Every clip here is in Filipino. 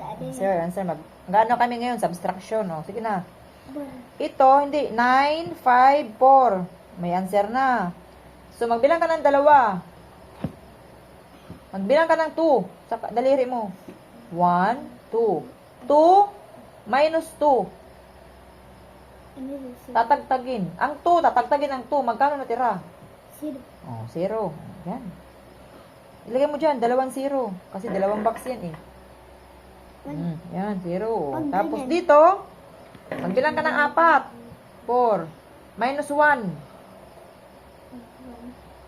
Answer, answer. Gaano kami ngayon? Subtraction, oh. Sige na. Ito, hindi. 9, 5, 4. May answer na. So, magbilang ka ng dalawa. Magbilang ka ng 2. Sa daliri mo. 1, 2. 2 minus 2. Tatagtagin. Ang 2, tatagtagin ang 2. Magkano natira? 0. Oh, 0. Yan. Ilagay mo dyan, 2 0. Kasi 2 box yan eh. Yan, 0. Tapos dito, magbilang ka ng 4. 4. Minus 1.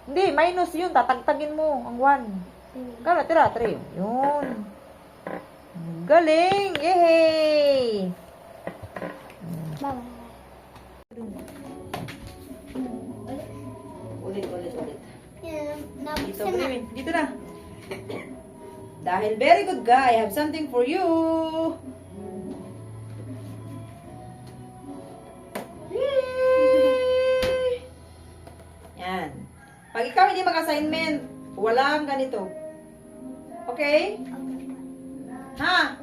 Hindi, minus yun. Tatagtagin mo ang 1. Kano natira? 3. Yun. Galing! Yay! Bye-bye. Ulit. Dito, Nabuksan na. Brimin. Dito na. Dahil very good guy, I have something for you. Yay! Yan. Pag ikaw hindi mag-assignment, walang ganito. Okay? Ha?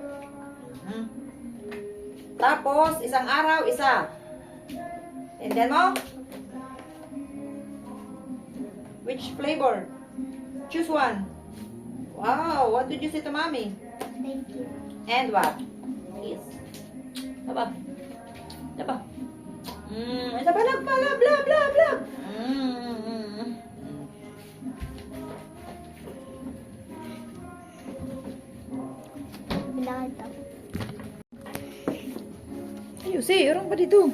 Tapos, isang araw, isa. Tindihan mo? Which flavor? Choose one. Wow, what did you say to mommy? Thank you. And what? Yes. Apa? Apa? Isa pa lang pala, blah, blah, blah. Bilangan ito. Ayun, say, orang pa dito.